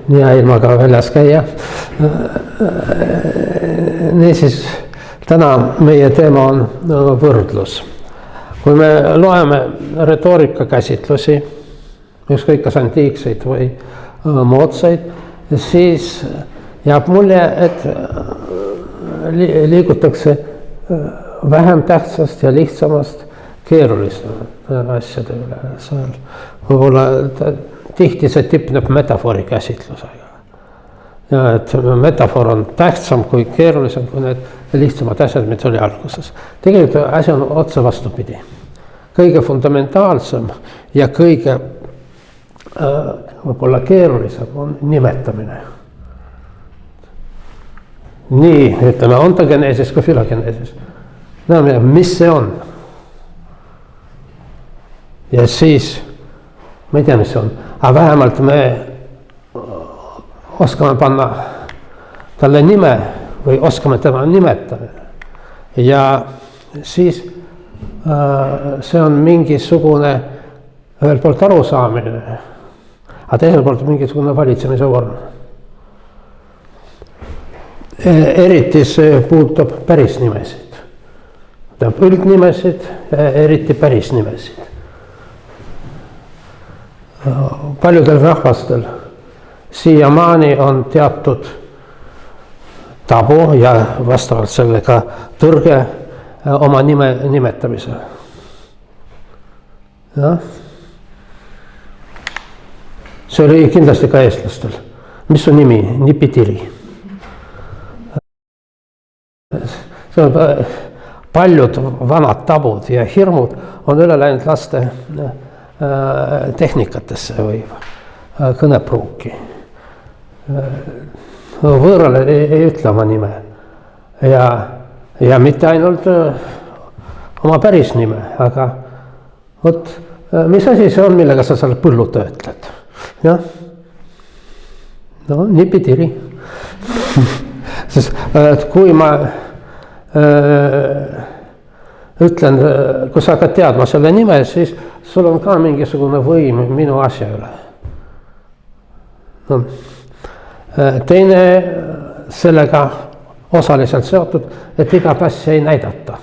ja ilma ka väljas käia. Niisiis, täna meie teema on võrdlus. Kui me loeme retoorika käsitlusi, ükskõik kas antiikseid või moodsaid, siis jääb mulje, et liigutakse vähem tähtsast ja lihtsamast keerulisemate asjade üle. Võib-olla tihti see tipneb metafoori käsitlusega. Ja et metafoor on tähtsam kui keerulisem kui need lihtsamad asjad, mis oli alguses. Tegelikult asi on otse vastupidi. Kõige fundamentaalsem ja kõige võib-olla keerulisem on nimetamine. Nii, ütleme, ontogeneesis kui filogeneesis. Mis see on? Ja siis, ma ei tea, mis see on, aga vähemalt me oskame panna talle nime või oskame tema nimetada. Ja siis see on mingisugune ühelt poolt arusaamine, aga teiselt poolt mingisugune valitsemise vorm. Eriti see puudutab päris nimesid. Üldnimesid, eriti päris nimesid. Paljudel rahvastel siiamaani on teatud tabu ja vastavalt sellega tõrge oma nime nimetamise. Ja? See oli kindlasti ka eestlastel. Mis on nimi? Nipitiri. See on paljud vanad tabud ja hirmud on üle läinud laste tehnikatesse või kõnepruuki. Võõrale ei ütle oma nime ja mitte ainult oma päris nime, aga mis asi see on, millega sa seal põllu töötled? Ja? No, nipitiri. Sest kui ma ütlen, kui sa hakkad teadma selle nime, siis sul on ka mingisugune võim minu asja üle. No. Teine sellega osaliselt seotud, et igat asja ei näidata.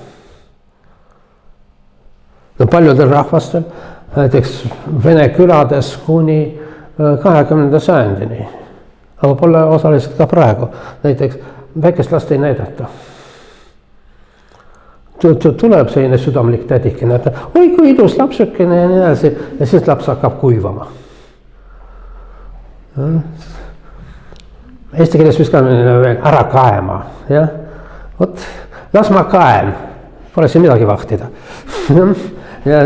No, paljudel rahvastel, näiteks Vene külades kuni 20. sajandini, aga pole osaliselt ka praegu, näiteks väikest last ei näidata. Tuleb selline südamlik tädikene, et oi kui ilus lapsukene ja nii edasi, ja siis laps hakkab kuivama. Eesti keeles vist ka veel ära kaema, jah? Las ma kaen, pole siin midagi vahtida. Ja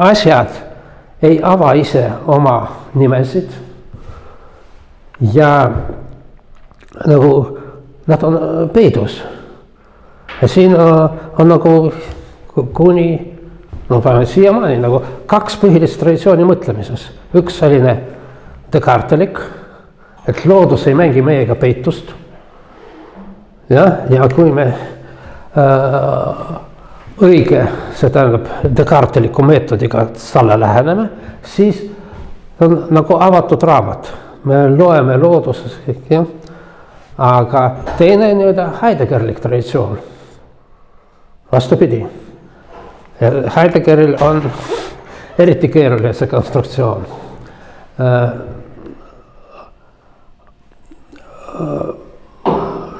asjad ei ava ise oma nimesid ja nagu nad on peidus. Ja siin on nagu kuni, siiamaani nagu kaks põhilist traditsiooni mõtlemises. Üks selline descartelik, et loodus ei mängi meiega peitust. Ja kui me õige, see tähendab descarteliku meetodiga talle läheneme, siis on nagu avatud raamat. Me loeme looduses kõik, jah. Aga teine Heideggerlik traditsioon. Vastupidi. Heideggeril on eriti keeruline see konstruktsioon.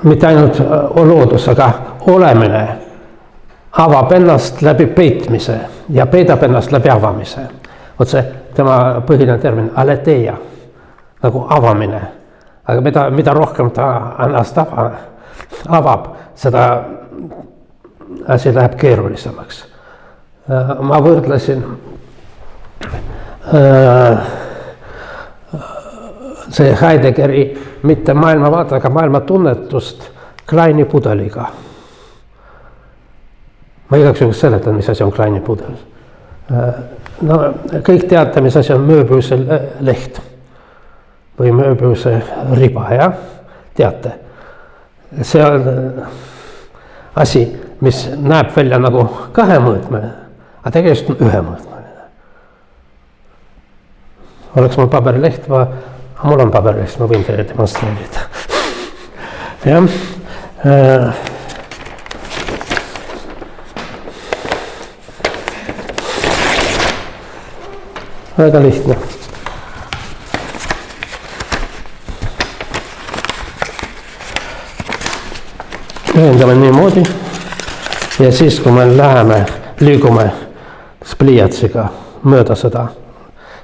Mitte ainult loodus, aga olemine avab ennast läbi peitmise ja peidab ennast läbi avamise. See tema põhiline termin, aletheia, nagu avamine. Aga mida rohkem ta ennast avab, seda asi läheb keerulisemaks. Ma võrdlesin see Heideggeri mitte maailmavaate, aga maailma tunnetust Kleini pudeliga. Ma igaks juhul seletan, mis asi on Kleini pudel. No, kõik teate, mis asi on Mööbiuse leht või Mööbiuse riba, jah? Teate. See on asi, mis näeb välja nagu kahemõõtmeline, aga tegelikult on ühemõõtmeline. oleks mul paberileht, mul on paberileht, ma võin teile demonstreerida. Jah. Väga lihtne. Ühendame niimoodi ja siis, kui me liigume pliiatsiga mööda seda,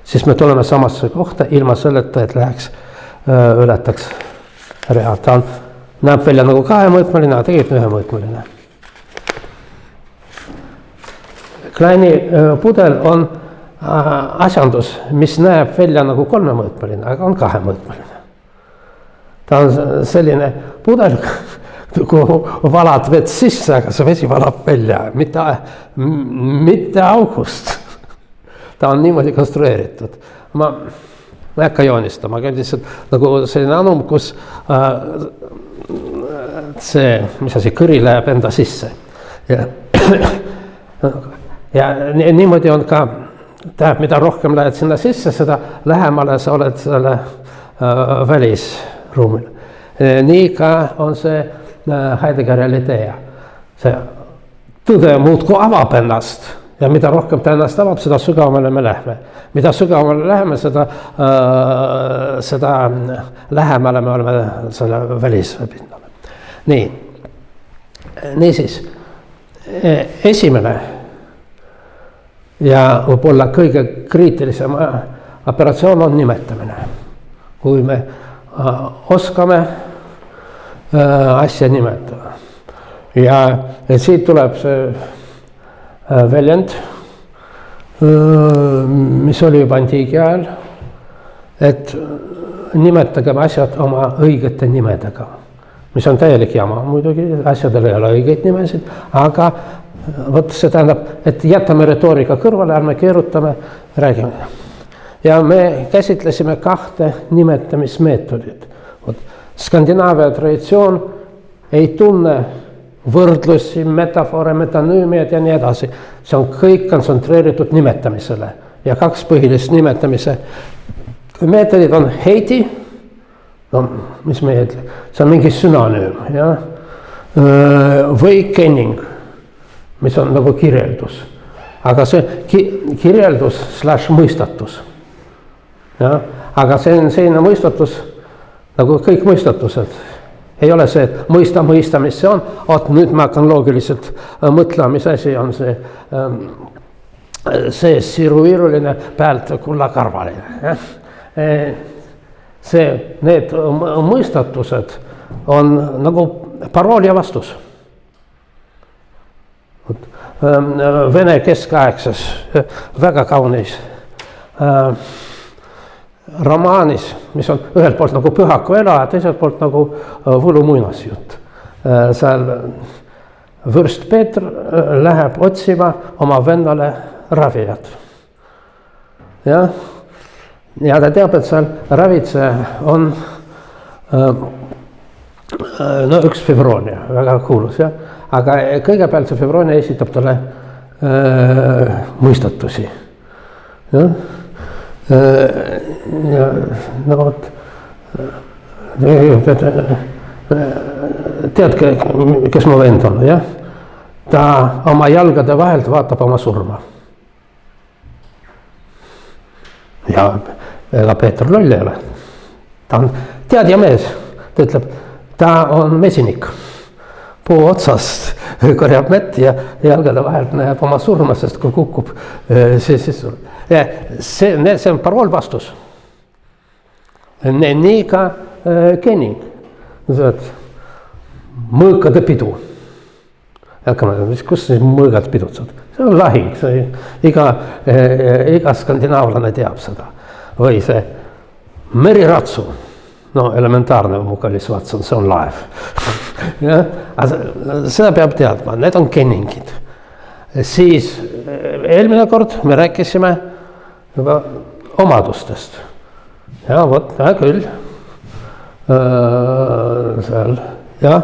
siis me tuleme samasse kohta ilma selleta, et ületaks rea. Ta näeb välja nagu kahemõõtmeline, aga tegelikult ühemõõtmeline. Kleini pudel on asjandus, mis näeb välja nagu kolmemõõtmeline, aga on kahemõõtmeline. Ta on selline pudel, kuhu valad vett sisse, aga see vesi valab välja, mitte august. Ta on niimoodi konstrueeritud. Ma ei hakka joonistama, aga lihtsalt nagu selline anum, kus see, mis asi, kõri läheb enda sisse. Ja niimoodi on ka, tähendab, mida rohkem lähed sinna sisse, seda lähemale sa oled selle välisruumil. Nii ka on see Heideggeri idee. See tõde muudkui avab ennast ja mida rohkem ta ennast avab, seda sügavamale me lähme. Mida sügavamale läheme, seda lähemale me oleme selle välispinnale. Niisiis, esimene ja võib-olla kõige kriitilisem operatsioon on nimetamine. Kui me oskame asja nimetada. Ja siit tuleb see väljend, mis oli juba antiigi ajal, et nimetagem asjad oma õigete nimedega, mis on täielik jama muidugi, asjadel ei ole õigeid nimesid, aga vot see tähendab, et jätame retoorika kõrvale, ärme keerutame, räägime. Ja me käsitlesime kahte nimetamismeetodit. Skandinaavia traditsioon ei tunne võrdlusi, metafore, metanüümiad ja nii edasi. See on kõik kontsentreeritud nimetamisele ja kaks põhilist nimetamise meetodid on heiti, no mis me ütle, see on mingi sünonüüm, ja? Või kenning, mis on nagu kirjeldus, aga see kirjeldus / mõistatus. Ja? Aga see on selline mõistatus, nagu kõik mõistatused. Ei ole see, et mõista, mis see on, nüüd ma hakkan loogiliselt mõtlema, mis asi on see siruviiruline pealt kullakarvaline. Need mõistatused on nagu parool ja vastus. Vene keskaegses väga kaunis romaanis, mis on ühelt poolt nagu Pühaku ela ja teiselt poolt nagu Võlu muinasjutt. Seal vürst Peetr läheb otsima oma vennale ravijat. Ja ta teab, et seal ravitseja on üks Fevronia, väga kuulus, ja? Aga kõigepealt see Fevronia esitab talle mõistatusi. Ja? Ja no vot, tead, kes mu vend on, jah? Ta oma jalgade vahelt vaatab oma surma. Ja ega Peeter loll ei ole. Ta on teadja mees, ta ütleb, ta on mesinik. Puu otsast korjab mett ja jalgade vahelt näeb oma surma, sest kui kukub, siis surma. See on parool vastus. Nii ka kenning. Mõõkade pidu. Kus siis mõõgad pidutsad? See on lahing. Iga skandinaavlane teab seda. Või see meriratsu. No elementaarne mu kallis Watson, see on laev. Seda peab teadma, need on kenningid. Siis eelmine kord me rääkisime juba omadustest. Ja vot, küll. Seal, ja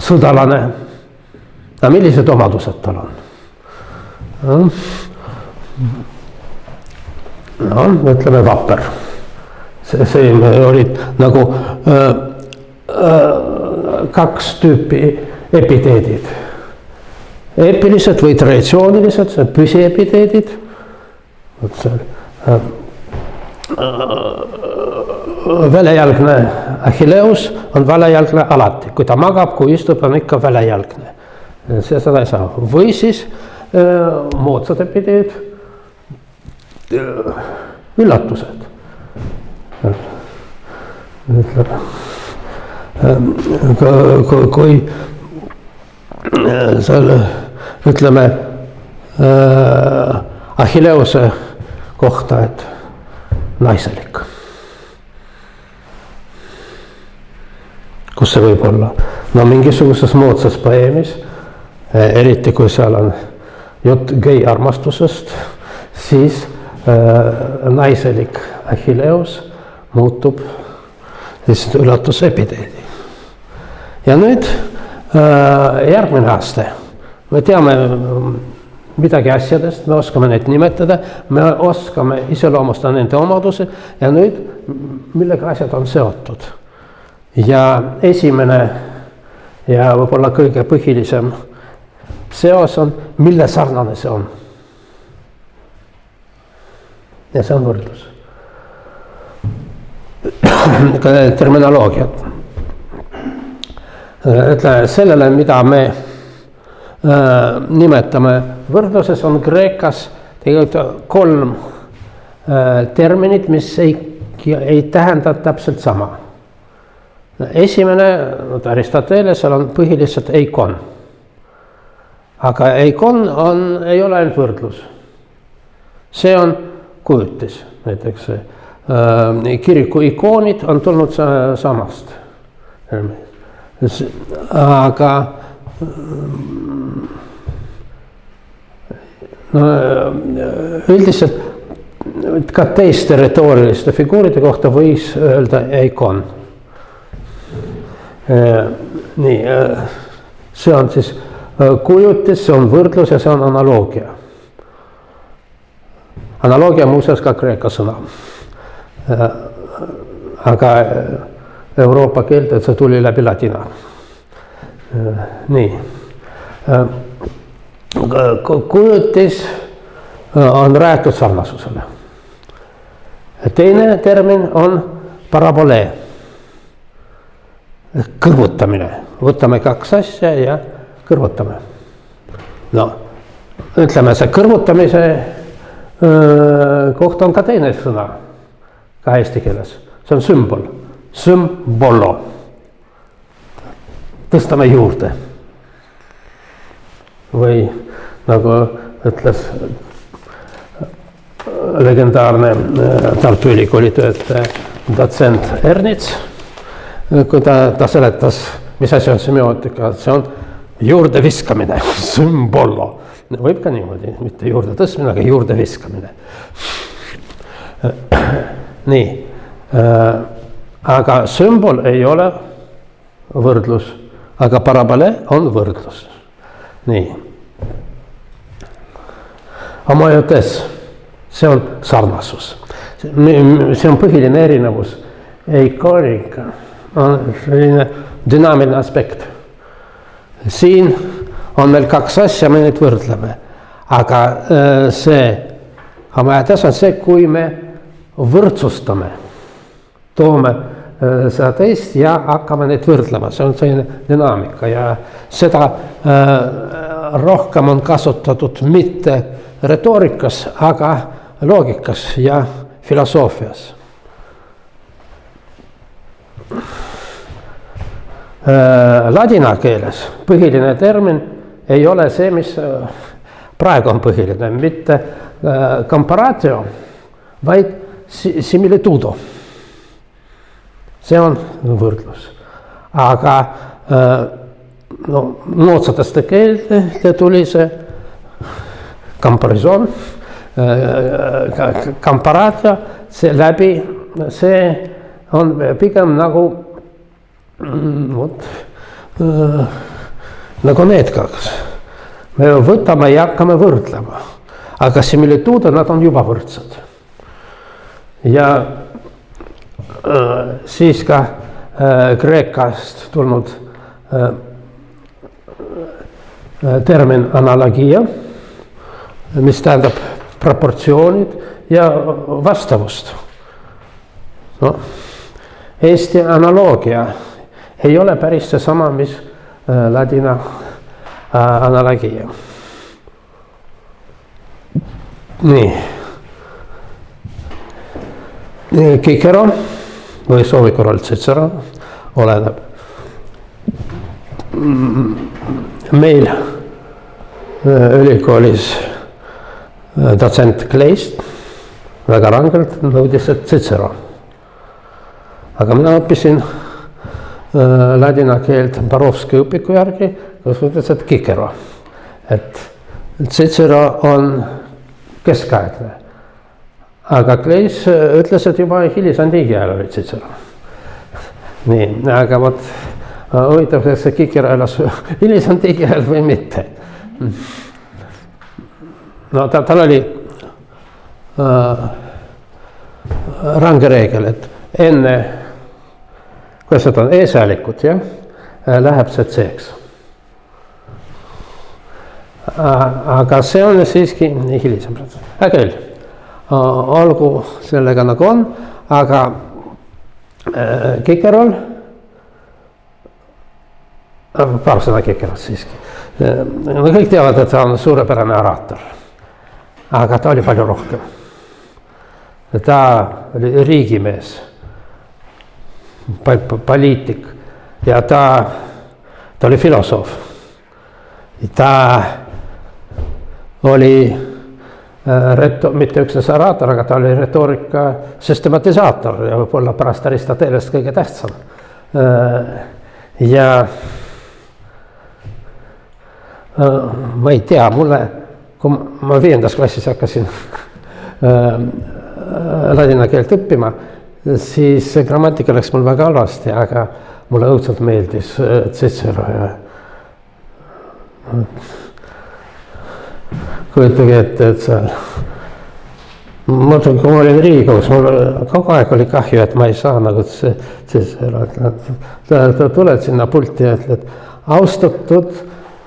sõdalane. Millised omadused tal on? no ütleme vapper. See olid nagu kaks tüüpi epiteedid. Epilised või traditsioonilised, see on püsiepiteedid. Väljajalgne Achilleus on väljajalgne alati, kui ta magab, kui istub, on ikka väljajalgne. Seda ei saa. Või siis moodsad epiteed, üllatused. Kui selle, ütleme, Achilleuse kohta, et naiselik. Kus see võib olla? No mingisuguses moodsas poeemis, eriti kui seal on jutt gei armastusest, siis naiselik Achilleus muutub lihtsalt üllatusepiteedi. Ja nüüd järgmine aasta. Me teame midagi asjadest, me oskame neid nimetada, me oskame iseloomustada nende omaduse ja nüüd millega asjad on seotud. Ja esimene ja võib-olla kõige põhilisem seos on, mille sarnane see on. Ja see on võrdlus. Terminoloogiat. Sellele, mida me nimetame võrdluses, on kreekas tegelikult 3 terminit, mis ei tähenda täpselt sama. Esimene, Aristotelesel on põhiliselt eikon. Aga eikon ei ole ainult võrdlus. See on kujutis, näiteks kiriku ikoonid on tulnud samast. Aga no, üldiselt ka teiste retooriliste figuuride kohta võis öelda eikon. Nii, see on siis kujutis, see on võrdlus ja see on analoogia. Analoogia muuseas ka kreeka sõna. Aga Euroopa keelt, et see tuli läbi ladina. Nii. Kujutis on räägitud sarnasusele. Teine termin on parabolee. Kõrvutamine. Võtame 2 asja ja kõrvutame. No, ütleme, see kõrvutamise kohta on ka teine sõna ka eesti keeles. See on sümbol. Sümbolo. Tõstame juurde. Või nagu ütles legendaarne Tartu Ülikooli töötaja dotsent Ernits, kui ta seletas, mis asi on semiootika, see on juurde viskamine, sümbolo. Võib ka niimoodi, mitte juurde tõstmine, aga juurde viskamine. Nii, aga sümbol ei ole võrdlus, aga parabolee on võrdlus. Nii. Homoiotes, see on sarnasus. See on põhiline erinevus. Eikoonika on selline dünaamiline aspekt. Siin on meil 2 asja, me neid võrdleme. Aga see homoiotes on see, kui me võrdsustame, toome seda teist ja hakkame neid võrdlema. See on selline dünaamika ja seda rohkem on kasutatud mitte retoorikas, aga loogikas ja filosoofias. Ladina keeles põhiline termin ei ole see, mis praegu on põhiline, mitte comparatio, vaid similitudo. See on võrdlus. Aga moodsateste keelde tuli see comparison, comparatio, see läbi, see on pigem nagu nagu need 2. Me võtame ja hakkame võrdlema, aga similituud nad on juba võrdsed. ja siis ka Kreekast tulnud termin analogia, mis tähendab proportsioonid ja vastavust. No, Eesti analoogia ei ole päris seesama, mis ladina analogia. Nii. Cicero või soovi korral Cicero oleneb. Meil ülikoolis dotsent Kleist väga rangelt nõudis, et Cicero. Aga mina õppisin ladina keelt Barovski õpiku järgi, kus ütles, et Cicero. Et Cicero on keskaegne. Aga Kleis ütles, et juba hilisantiigi ajal oli Cicero. Nii, aga vot huvitav, kas see Cicero elas hilisantiigi ajal või mitte. No tal oli range reegel, et enne, kuidas need on, eesäälikud, jah, läheb see C-ks. Aga see on siiski hilisem. Hea küll, olgu sellega nagu on, aga Cicerol, paar sõna Cicerost siiski. No kõik teavad, et ta on suurepärane oraator, aga ta oli palju rohkem. Ta oli riigimees, poliitik ja ta oli filosoof. Ta oli mitte üksnes oraator, aga ta oli retoorika süstematisaator ja võib-olla pärast Aristotelest kõige tähtsam. Ja ma ei tea, kui ma 5. klassis hakkasin ladina keelt õppima, siis grammatika läks mul väga halvasti, aga mulle õudselt meeldis Cicero ja kujutage ette, et seal kui ma olin Riigikogus, mul kogu aeg oli kahju, et ma ei saa nagu Cicero. Ta tuled sinna pulti ja ütled, austatud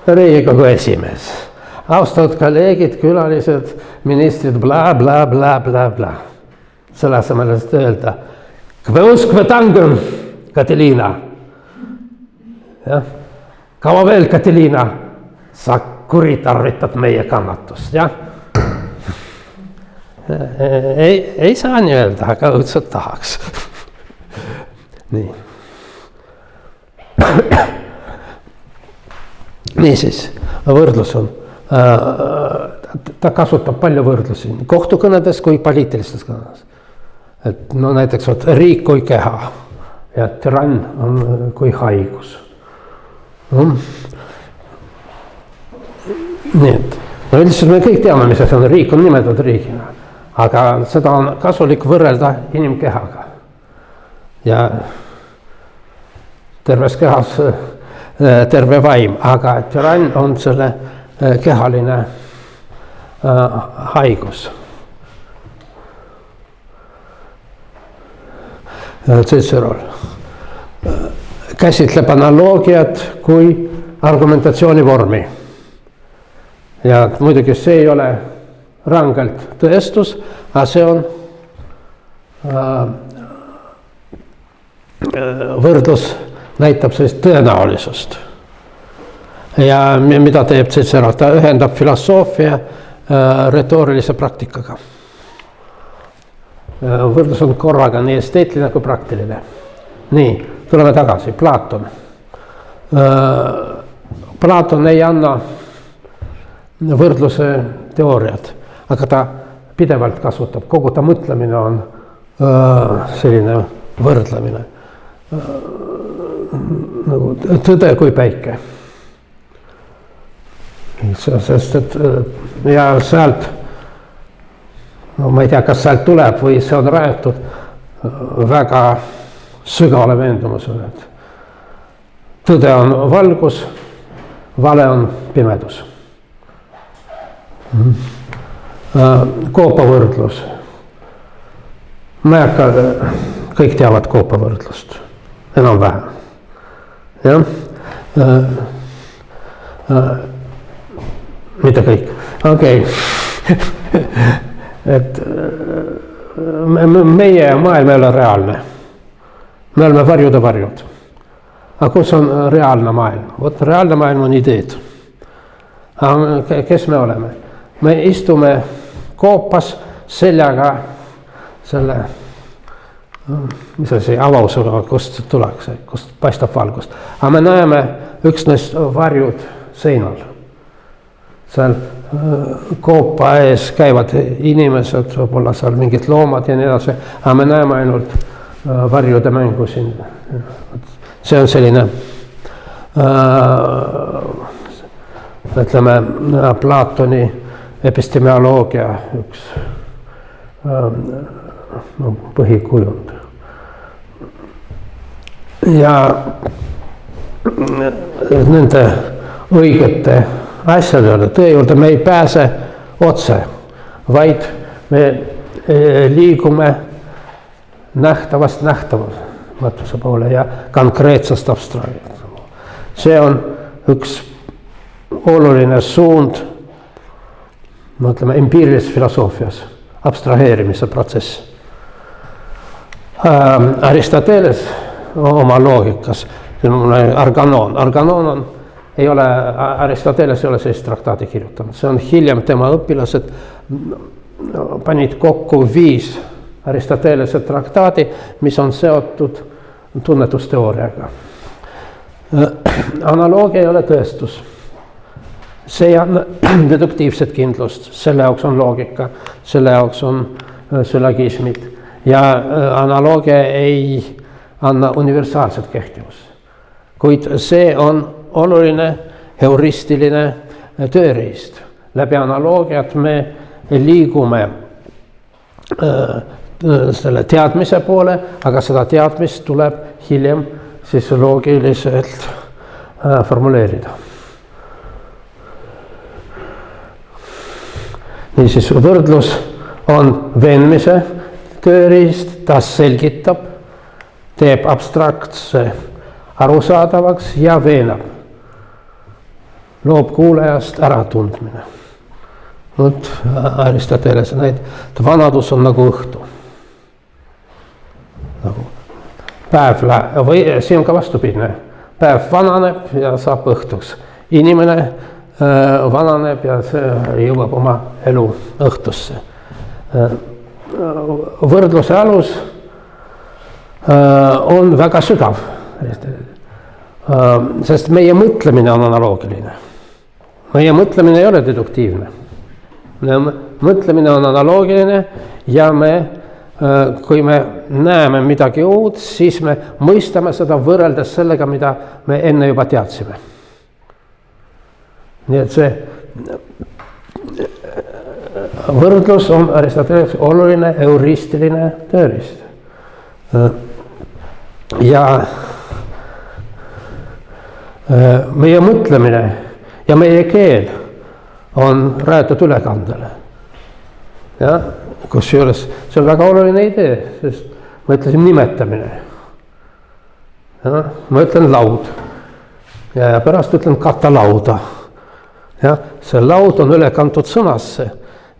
Riigikogu esimees, austatud kolleegid, külalised, ministrid, bla, bla, bla, bla, bla. Selle asemel öelda, kve tangem, Katalina. Ja? Kaua veel, Katalina, sa kuritarvitad meie kannatust, jah? Ei saa nii öelda, aga õudselt tahaks. Nii. Niisiis, võrdlus on. Ta kasutab palju võrdlusi kohtukõnedes kui poliitilistes kõnedes. Et no näiteks riik kui keha ja türann on kui haigus. Nii et üldiselt me kõik teame, mis see on, riik on nimetatud riigina, aga seda on kasulik võrrelda inimkehaga. Ja terves kehas terve vaim, aga türann on selle kehaline haigus. Cicerol käsitleb analoogiat kui argumentatsiooni vormi. Ja muidugi see ei ole rangelt tõestus, aga see on võrdlus näitab sellist tõenäolisust. Ja mida teeb Cicero? Ta ühendab filosoofia retoorilise praktikaga. Võrdlus on korraga nii esteetiline kui praktiline. Nii, tuleme tagasi. Platon. Platon ei anna võrdluse teooriat, aga ta pidevalt kasutab. Kogu ta mõtlemine on selline võrdlemine. Nagu tõde kui päike. Sest et ja sealt, no ma ei tea, kas sealt tuleb või see on rajatud väga sügavale veendumusele, et tõde on valgus, vale on pimedus. Koopavõrdlus. ma ei hakka, kõik teavad Koopa võrdlust, enam-vähem. Jah, mitte kõik, okei. Et meie maailm ei ole reaalne. Me oleme varjude varjud. Aga kus on reaalne maailm? Vot reaalne maailm on ideed. Aga kes me oleme? Me istume koopas seljaga selle, mis asi, avausuga, kust tuleks, kust paistab valgust. Aga me näeme üksnes varjud seinal. Seal koopa ees käivad inimesed, võib-olla seal mingid loomad ja nii edasi, aga me näeme ainult varjude mängu siin. See on selline, ütleme, Platoni epistemeoloogia üks põhikujund. Ja nende õigete asjade juurde, tõe juurde me ei pääse otse, vaid me liigume nähtavast nähtamatuse poole ja konkreetsest abstraktsioonist. See on üks oluline suund, mõtleme, empiirilises filosoofias, abstraheerimise protsess. Aristoteles oma loogikas, Arganon on, ei ole, Aristoteles ei ole sellist traktaati kirjutanud. See on hiljem tema õpilased panid kokku 5 Aristotelese traktaadi, mis on seotud tunnetusteooriaga. Analoogia ei ole tõestus. See on deduktiivset kindlust, selle jaoks on loogika, selle jaoks on süllogismid ja analoogia ei anna universaalset kehtivust. Kuid see on oluline heuristiline tööriist. Läbi analoogiat me liigume selle teadmise poole, aga seda teadmist tuleb hiljem siis loogiliselt formuleerida. Niisiis võrdlus on veenmise tööriist, ta selgitab, teeb abstraktse arusaadavaks ja veenab. Loob kuulajast äratundmine. Nüüd Aristoteles näid, et vanadus on nagu õhtu. Päev läheb, või siin on ka vastupidne. Päev vananeb ja saab õhtuks. Inimene vananeb ja see jõuab oma elu õhtusse. Võrdluse alus on väga sügav, sest meie mõtlemine on analoogiline. Meie mõtlemine ei ole deduktiivne. Mõtlemine on analoogiline ja kui me näeme midagi uut, siis me mõistame seda võrreldes sellega, mida me enne juba teadsime. Nii et see võrdlus on Aristoteles oluline heuristiline tööriist. Ja meie mõtlemine ja meie keel on rajatud ülekandele. Ja, kusjuures see on väga oluline idee, sest ma ütlesin nimetamine. Ja, ma ütlen laud ja pärast ütlen katalauda. Ja, see laud on üle kantud sõnasse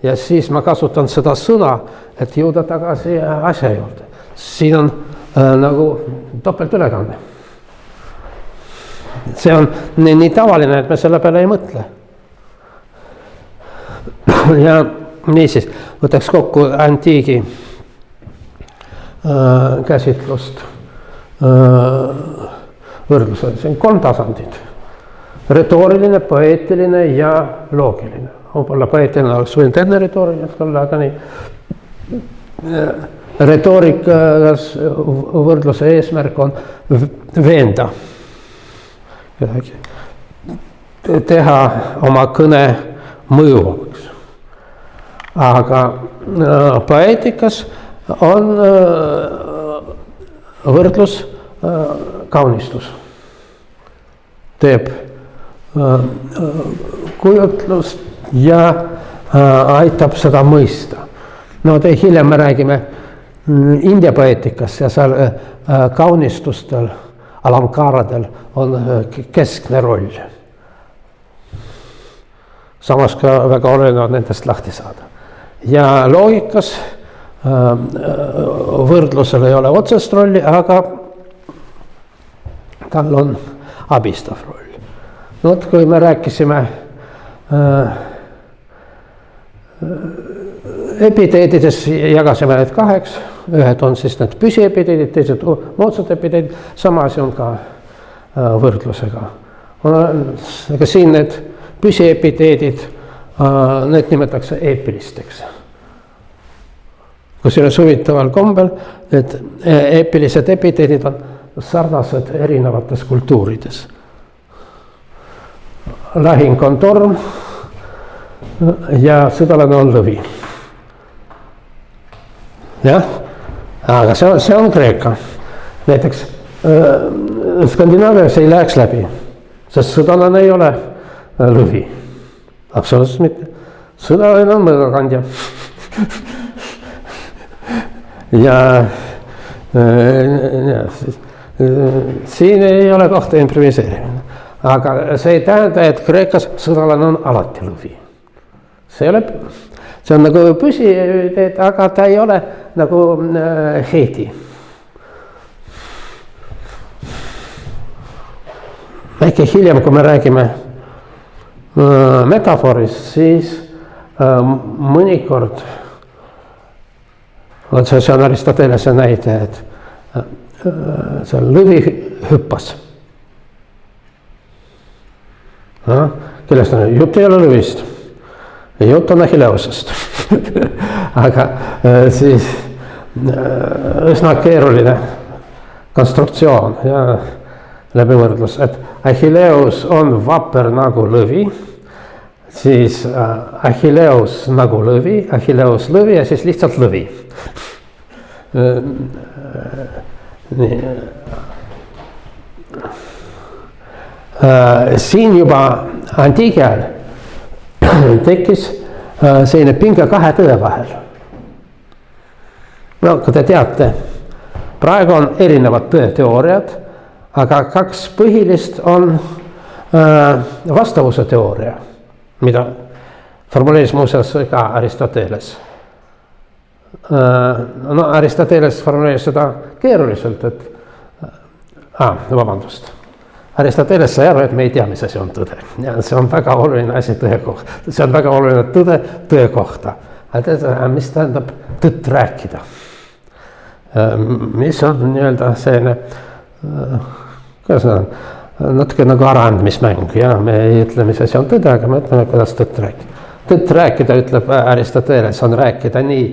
ja siis ma kasutan seda sõna, et jõuda tagasi asja juurde. Siin on nagu topeltülekanne. See on nii tavaline, et me selle peale ei mõtle. Ja niisiis, võtaks kokku antiigi käsitlust võrdlusel. See on 3 tasandit. Retooriline, poeetiline ja loogiline. Võib-olla poeetiline oleks võinud enne retooriline olla, aga nii. Retoorikas võrdluse eesmärk on veenda. Teha oma kõne mõjuvaks. Aga poeetikas on võrdlus kaunistus. Teeb kujutlust ja aitab seda mõista. No hiljem me räägime India poeetikas ja seal kaunistustel, alamkaaradel on keskne roll. Samas ka väga oluline on nendest lahti saada. Ja loogikas võrdlusel ei ole otsest rolli, aga tal on abistav roll. Kui me rääkisime epiteedides, jagasime need kaheks, ühed on siis need püsiepiteedid, teised moodsad epiteedid, sama asi on ka võrdlusega. Aga siin need püsiepiteedid, need nimetatakse eepilisteks. Kusjuures huvitaval kombel, et eepilised epiteedid on sarnased erinevates kultuurides. Lahing on torm ja sõdalane on lõvi. Jah, aga see on Kreeka. Näiteks Skandinaavias ei läheks läbi, sest sõdalane ei ole lõvi. Absoluutselt mitte. Sõdalane on mõõgakandja. Ja siin ei ole kohta improviseerimine. Aga see ei tähenda, et Kreekas sõdalane on alati lõvi. See on nagu püsiepideed, aga ta ei ole nagu heidi. Väike hiljem, kui me räägime metaforist, siis mõnikord, see on Aristotelese näide, et see lõvi hüppas. Kellest on? Jutt ei ole lõvist. Jutt on Achilleusest. Aga siis üsna keeruline konstruktsioon ja läbivõrdlus, et Achilleus on vapper nagu lõvi, siis Achilleus nagu lõvi, Achilleus lõvi ja siis lihtsalt lõvi. Siin juba antiigi ajal tekkis selline pinge kahe tõe vahel. No, kui te teate, praegu on erinevad tõeteooriad, aga kaks põhilist on vastavuse teooria, mida formuleeris muuseas ka Aristoteles. No, Aristoteles formuleeris seda keeruliselt, et vabandust. Aristoteles sai aru, et me ei tea, mis asi on tõde. Ja see on väga oluline asi tõe kohta. See on väga oluline tõe kohta. Mis tähendab tõtt rääkida? Mis on nii-öelda selline, kuidas on, natuke nagu äraandmismäng. Ja me ei ütle, mis asi on tõde, aga me ütleme, kuidas tõtt rääkida. Tõtt rääkida, ütleb Aristoteles, on rääkida nii,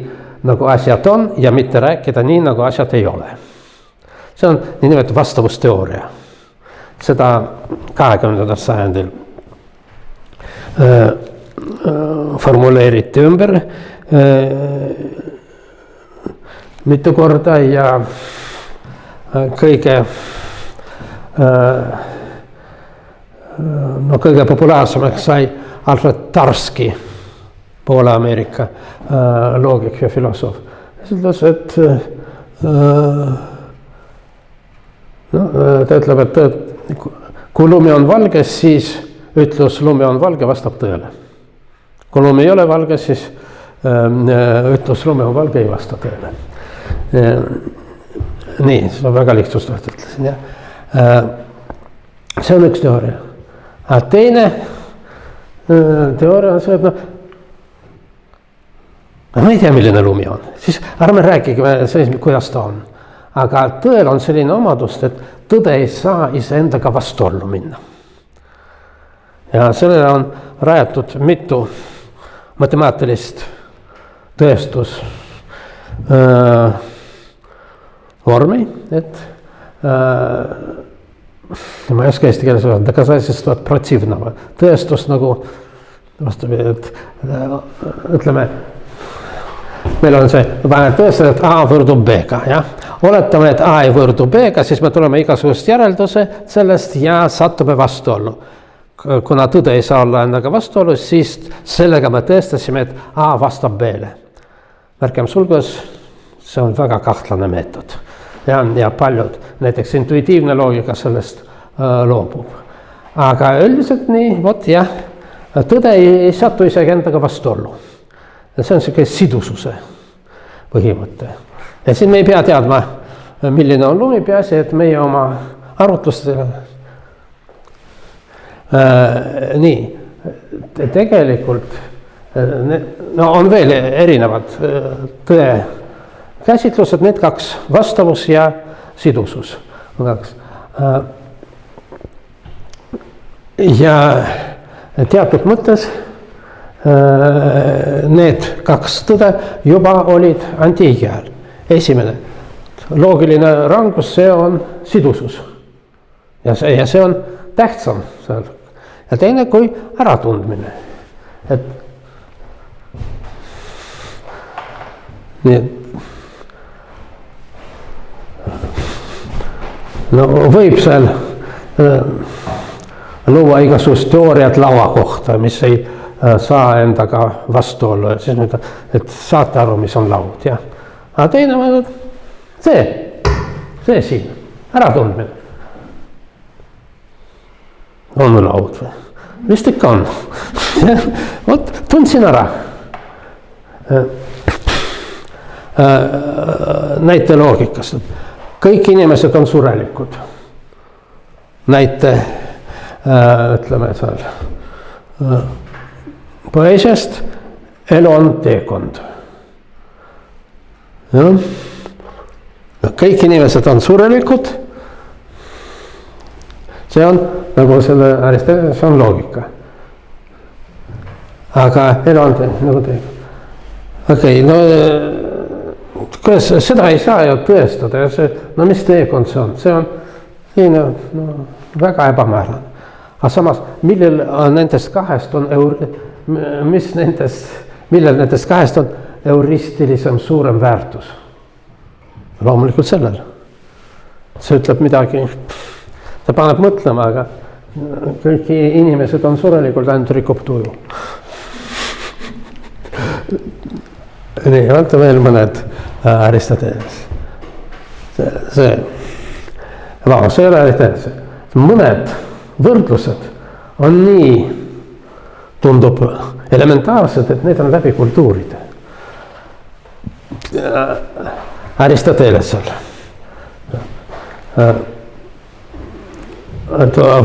nagu asjad on ja mitte rääkida nii, nagu asjad ei ole. See on nii nimetatud vastavusteooria. Seda 20. sajandil formuleeriti ümber mitu korda ja kõige populaarsemaks sai Alfred Tarski, Poola-Ameerika loogik ja filosoof. See ütles, et ta ütleb, et kui lumi on valge, siis ütlus lumi on valge vastab tõele. Kui lumi ei ole valge, siis ütlus lumi on valge ei vasta tõele. Nii, see on väga lihtsustavalt ütlesin. See on üks teooria. Aga teine teooria on see, et ma ei tea, milline lumi on. Siis ärme rääkige, kuidas ta on. Aga tõel on selline omadust, et tõde ei saa iseendaga vastuollu minna. Ja sellele on rajatud mitu matemaatilist tõestusvormi, et ma ei oska eesti keeles öelda, доказательство противного. Tõestus nagu, et ütleme, meil on see vaja tõestada, et A võrdub B-ga, jah. Oletame, et A ei võrdu B-ga, siis me tuleme igasugust järelduse sellest ja sattume vastuollu. Kuna tõde ei saa olla endaga vastuollu, siis sellega me tõestasime, et A vastab B-le. Märkem sulgus, see on väga kahtlane meetod. Ja paljud, näiteks intuitiivne loogika sellest loobub. Aga üldiselt nii, vot jah, tõde ei satu isegi endaga vastuollu. See on selline sidususe põhimõte. Ja siin me ei pea teadma, milline on lumi, peaasi, et meie oma arutlustele. Nii, tegelikult on veel erinevad tõe käsitlused, need kaks, vastavus ja sidusus. Ja teatud mõttes need kaks tõde juba olid antiigi ajal. Esimene, loogiline rangus, see on sidusus. Ja see on tähtsam. Ja teine kui äratundmine. Nii et võib seal luua igasugust teooriat laua kohta, mis ei saa endaga vastu olla. Siis mõelda, et saate aru, mis on laud. Ja. Aga teine, see siin, äratundmine. On laud või? Vist ikka on. Vot, tundsin ära. Näite loogikast. Kõik inimesed on surelikud. Näite, ütleme seal, poeesiast, elu on teekond. Kõik inimesed on surelikud. See on nagu selle Aristoteles, see on loogika. Aga elu on nagu teekond. Okei, no kuidas seda ei saa ju tõestada. Mis teekond see on? See on väga ebamäärane. Aga samas, millel nendest kahest on euristilisem suurem väärtus? Loomulikult sellel. See ütleb midagi, ta paneb mõtlema, aga kõik inimesed on surelikult, ainult rikub tuju. Nii, vaata veel mõned Aristoteles. See ei ole Aristoteles. Mõned võrdlused on nii, tundub elementaarsed, et need on läbi kultuuride. Aristotelesel.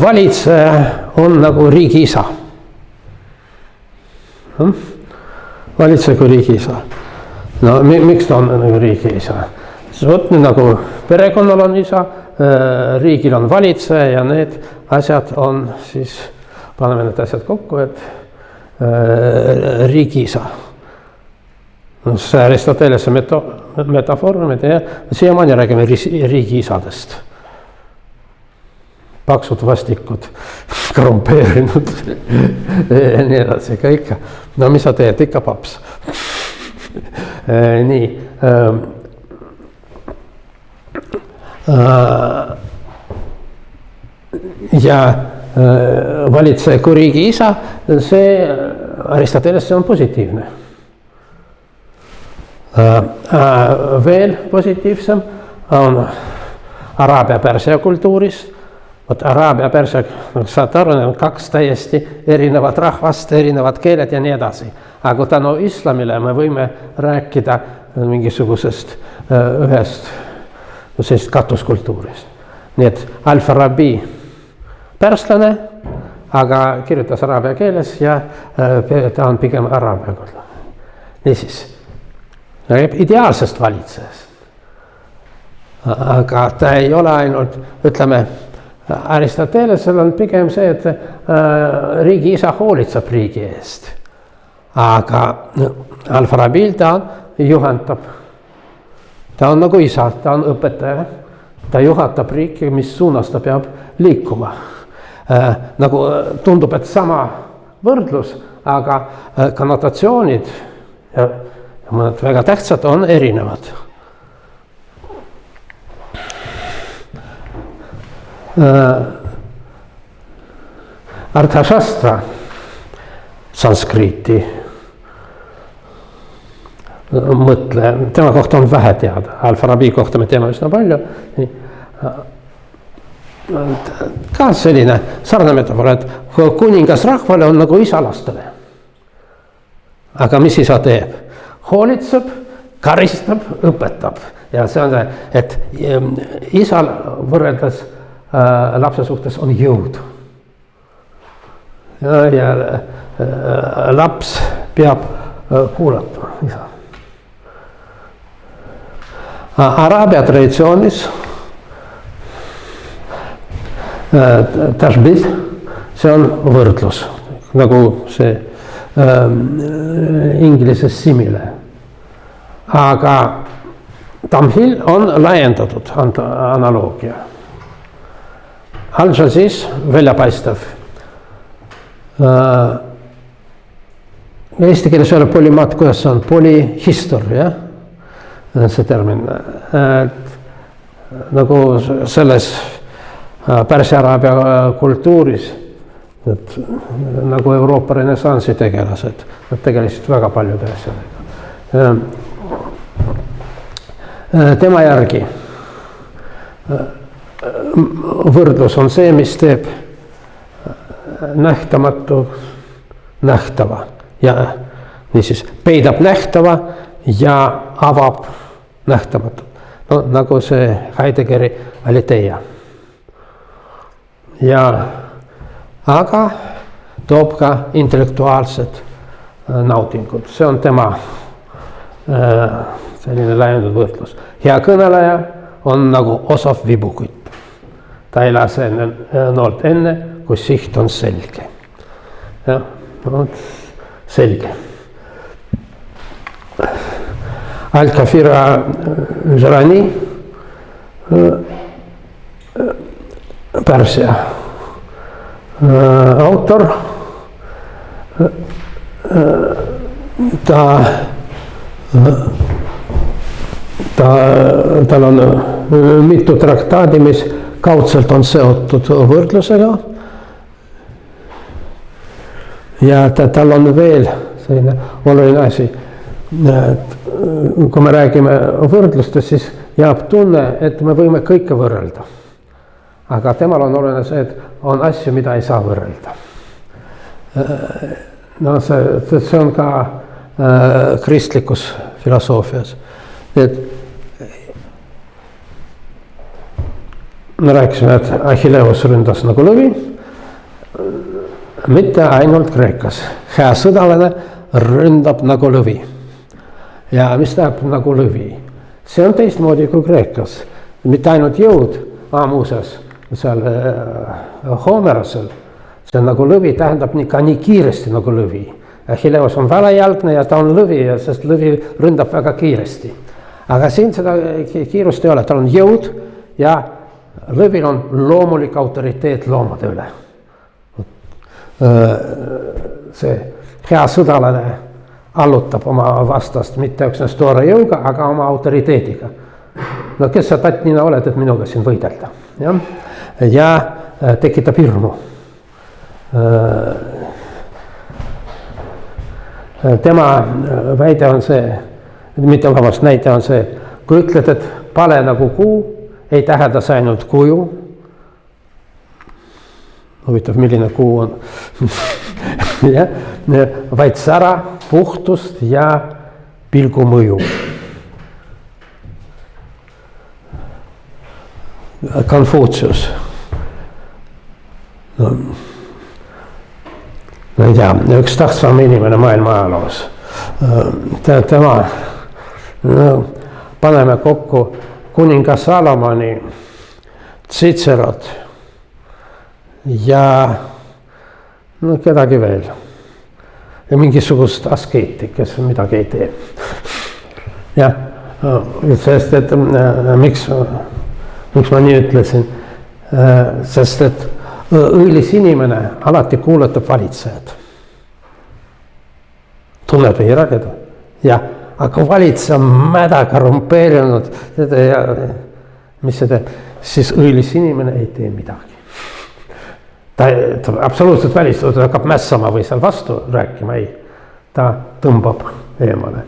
Valitseja on nagu riigi isa. Valitseja kui riigi isa. No miks ta on nagu riigi isa? Võt nüüd nagu perekonnal on isa, riigil on valitseja ja need asjad on siis, paneme need asjad kokku, et riigi isa. See Aristotelese metafoor, me siiamaani räägime riigi isadest. Paksud vastikud, korrumpeerinud, nii edasi, ka ikka. No mis sa teed, ikka paps. Nii. Ja valitseja kui riigi isa, see Aristoteles, see on positiivne. Veel positiivsem on Araabia-Pärsia kultuuris. Vot Araabia-Pärsia, saad aru, on kaks täiesti erinevad rahvast, erinevad keeled ja nii edasi. Aga tänu islamile me võime rääkida mingisugusest ühest katuskultuurist. Nii et Al-Farabi pärslane, aga kirjutas araabia keeles ja ta on pigem araabia kultuur. Niisiis, ideaalsest valitsejast. Aga ta ei ole ainult, ütleme, Aristotelesel on pigem see, et riigi isa hoolitseb riigi eest. Aga Al-Farabil ta juhendab. Ta on nagu isa, ta on õpetaja. Ta juhatab riiki, mis suunas ta peab liikuma. Nagu tundub, et sama võrdlus, aga konnotatsioonid ja mõned väga tähtsad on erinevad. Arthashastra sanskriti mõtleja, tema kohta on vähe teada, Al-Farabi kohta me teame üsna palju. Ka selline sarnane metafoor, et kuningas rahvale on nagu isa lastele. Aga mis isa teeb? Hoolitseb, karistab, õpetab. Ja see on see, et isal võrreldes lapse suhtes on jõud. Ja laps peab kuulata isa. Araabia traditsioonis tashbih, see on võrdlus, nagu see inglise simile. Aga tamhil on laiendatud analoogia. Al-Jaziz, väljapaistev. Eesti keeles ei ole polymaat, kuidas see on? Polyhistor, jah? See termin. Nagu selles Pärsia-Araabia kultuuris, nagu Euroopa renessansi tegelased, nad tegelesid väga paljude asjadega. Tema järgi võrdlus on see, mis teeb nähtamatu nähtava ja niisiis peidab nähtava ja avab nähtamatut. No, nagu see Heideggeri Aletheia. Ja aga toob ka intellektuaalsed naudingud. See on tema selline laiendatud võrdlus. Hea kõneleja on nagu osav vibukütt. Ta ei lase noolt enne, kui siht on selge. Ja, selge. Al-Kafira Žrani, Pärsia autor, tal on mitu traktaadi, mis kaudselt on seotud võrdlusega. Ja tal on veel selline oluline asi, et kui me räägime võrdlustest, siis jääb tunne, et me võime kõike võrrelda. Aga temal on oluline see, et on asju, mida ei saa võrrelda. No see on ka kristlikus filosoofias. Et me rääkisime, et Achilleus ründas nagu lõvi, mitte ainult Kreekas. Hea sõdalane ründab nagu lõvi. Ja mis tähendab nagu lõvi? See on teistmoodi kui Kreekas. Mitte ainult jõud, muuseas, seal Homerosel, see on nagu lõvi, tähendab nii kiiresti nagu lõvi. Achilleus on välejalgne ja ta on lõvi, sest lõvi ründab väga kiiresti. Aga siin seda kiirust ei ole, tal on jõud ja lõvil on loomulik autoriteet loomade üle. See hea sõdalane allutab oma vastast mitte üksnes toore jõuga, aga oma autoriteediga. No kes sa tatnina oled, et minuga siin võidelda? Ja tekitab hirmu. Tema väide on see, mitte vabast näide on see, kui ütled, et pale nagu kuu, ei tähenda see ainult kuju. Huvitav, milline kuu on. Ja, vaid sära, puhtust ja pilgumõju. Konfutsius. No, ei tea, üks tähtsam inimene maailma ajaloos. Tema, paneme kokku kuningas Salomoni, Cicerot ja kedagi veel. Ja mingisugust askeeti, kes midagi ei tee. Ja, sest et miks ma nii ütlesin, sest et õilis inimene alati kuulatab valitsejad. Tunneb ei rageda. Ja, aga valitseja mäda korrumpeerinud, mis see teeb, siis õilis inimene ei tee midagi. Ta absoluutselt välistatud, ta hakkab mässama või seal vastu rääkima, ei. Ta tõmbab eemale.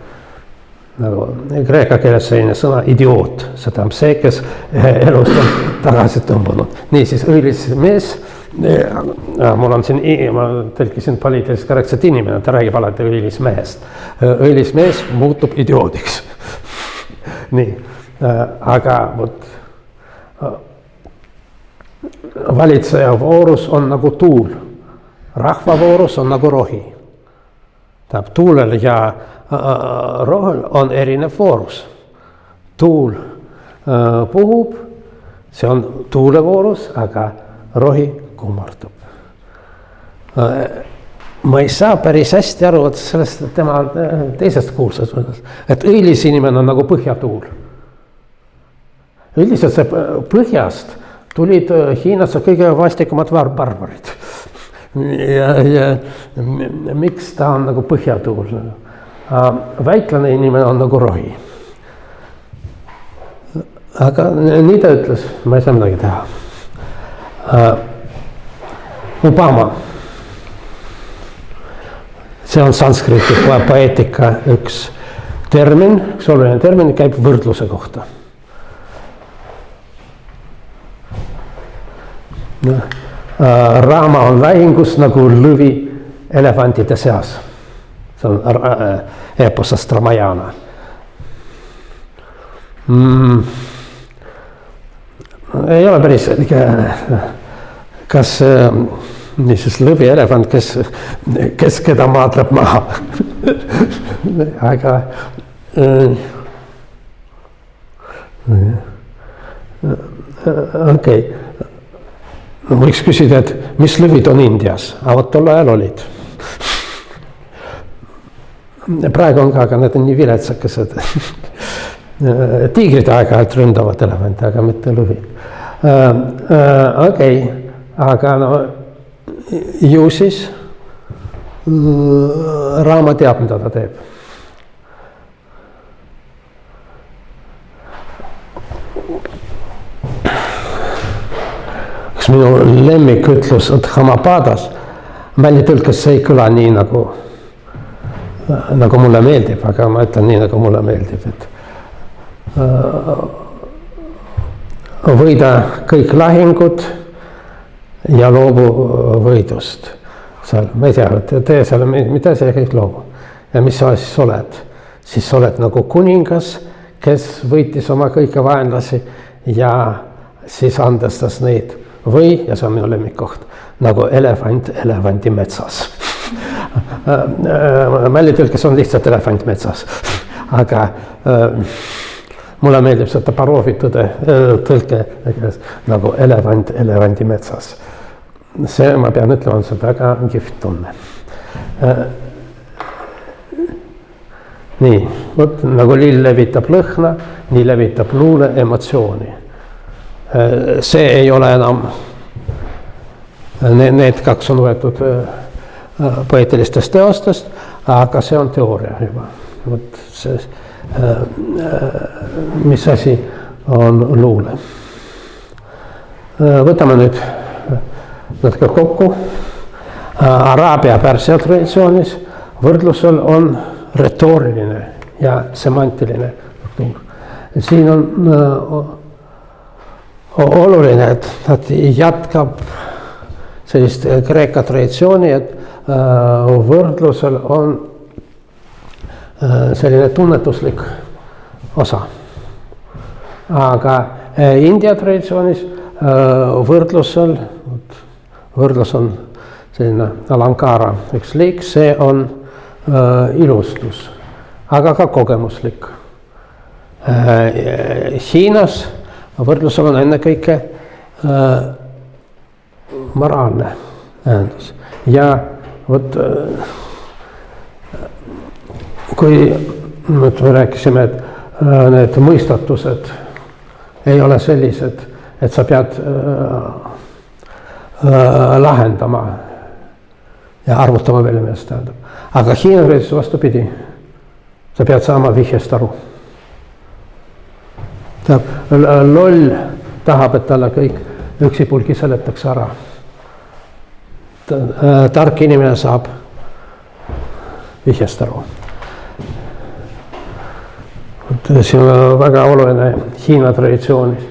nagu kreeka keeles selline sõna idioot, see tähendab see, kes elust on tagasi tõmbunud. Niisiis õilis mees, mul on siin, ma tõlkisin poliitiliselt korrektset inimene, ta räägib alati õilis mehest. Õilis mees muutub idioodiks. Nii, aga valitseja voorus on nagu tuul, rahva voorus on nagu rohi. Tähendab, tuulel ja rohel on erinev voorus. Tuul puhub, see on tuule voorus, aga rohi kummardub. Ma ei saa päris hästi aru sellest tema teisest kuulsast, et õilis inimene on nagu põhjatuul. Üldiselt see põhjast tulid Hiinasse kõige vastikumad barbarid. Ja miks ta on nagu põhjatuul? Väiklane inimene on nagu rohi. Aga nii ta ütles, ma ei saa midagi teha. Obama. See on sanskriti poeetika üks termin, üks oluline termin, käib võrdluse kohta. Raama on lahingus nagu lõvi elefantide seas. See on eposest Ramayana. Ei ole päris, kas niisiis lõvi elefant, kes keda maadleb maha. Aga okei. Võiks küsida, et mis lõvid on Indias, aga tol ajal olid. Praegu on ka, aga need on nii viletsakesed. Tiigrid aeg-ajalt ründavad elevanti, aga mitte lõvid. Okei, aga no ju siis Raama teab, mida ta teeb. Kas minu lemmikütlus Dhammapadas, mälitõlkes see ei kõla nii nagu mulle meeldib, aga ma ütlen nii, nagu mulle meeldib, et võida kõik lahingud ja loobu võidust. Ma ei tea, tee seal, mida see kõik loobu. Ja mis sa siis oled? Siis oled nagu kuningas, kes võitis oma kõike vaenlasi ja siis andestas neid. Või, ja see on minu lemmikkoht, nagu elefant elevanti metsas. Mälitõlkes on lihtsalt elefant metsas, aga mulle meeldib seda Parovi tõlke nagu elefant elevanti metsas. See, ma pean ütlema, on see väga kihvt tunne. Nii, nagu lill levitab lõhna, nii levitab luule emotsiooni. See ei ole enam, need kaks on võetud poeetilistest teostest, aga see on teooria juba. See, mis asi on luule. Võtame nüüd natuke kokku. Araabia Pärsia traditsioonis võrdlusel on retooriline ja semantiline kultuur. Siin on oluline, et nad jätkab sellist kreeka traditsiooni, et võrdlusel on selline tunnetuslik osa. Aga India traditsioonis võrdlus on selline alankara üks liik, see on ilustus, aga ka kogemuslik. Hiinas võrdlusel on ennekõike moraalne tähendus. Ja võt, kui me rääkisime, et need mõistatused ei ole sellised, et sa pead lahendama ja arvutama välja, mis tähendab. Aga Hiina kreesis vastupidi, sa pead saama vihjest aru. Loll tahab, et talle kõik üksipulgi seletaks ära. Tark inimene saab vihjest aru. siin on väga oluline Hiina traditsioonis,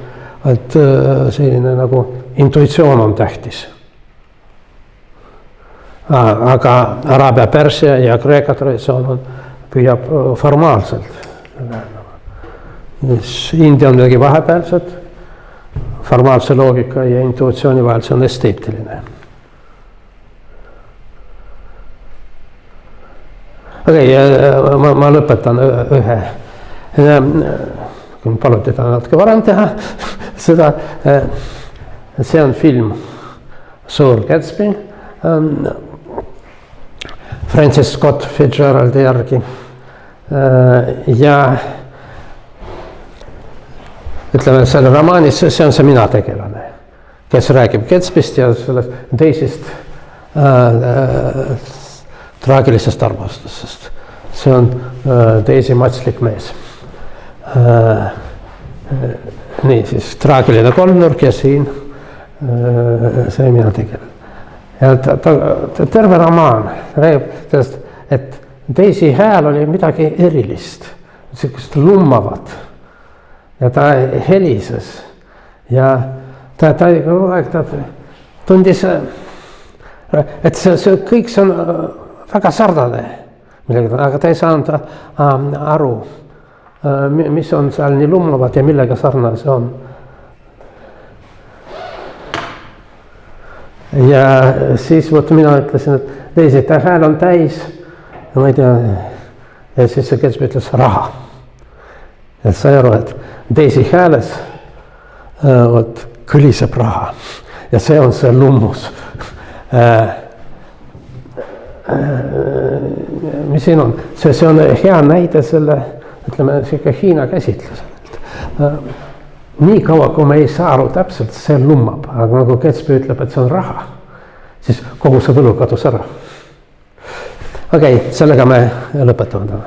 et selline nagu intuitsioon on tähtis. Aga Araabia, Pärsia ja Kreeka traditsioon püüab formaalselt. India on midagi vahepealset, formaalse loogika ja intuitsiooni vahel, see on esteetiline. Ma lõpetan ühe. Kui paluti ta natuke varem teha, seda, see on film Suur Gatsby, Francis Scott Fitzgeraldi järgi. Ja ütleme, selle romaanis see on see mina tegelane, kes räägib Gatsbyst ja sellest teisest traagilisest armastusest. See on Daisy matslik mees. Nii siis traagiline kolmnurk ja siin see mina tegelen. Ja terve romaan räägib sellest, et Daisy hääl oli midagi erilist, sellist lummavat. Ja ta helises ja ta tundis, et see kõik see on väga sarnane, aga ta ei saanud aru, mis on seal nii lummavat ja millega sarnane see on. Ja siis mina ütlesin, et Daisy, ta hääl on täis, ma ei tea, ja siis see Gatsby ütles raha. Et sai aru, et Daisy hääles kõliseb raha ja see on see lummus. Mis siin on? See on hea näide selle, ütleme, Hiina käsitluselt. Nii kaua, kui me ei saa aru täpselt, see lummab, aga nagu Gatsby ütleb, et see on raha, siis kogu see võlu kadus ära. Okei, sellega me lõpetame täna.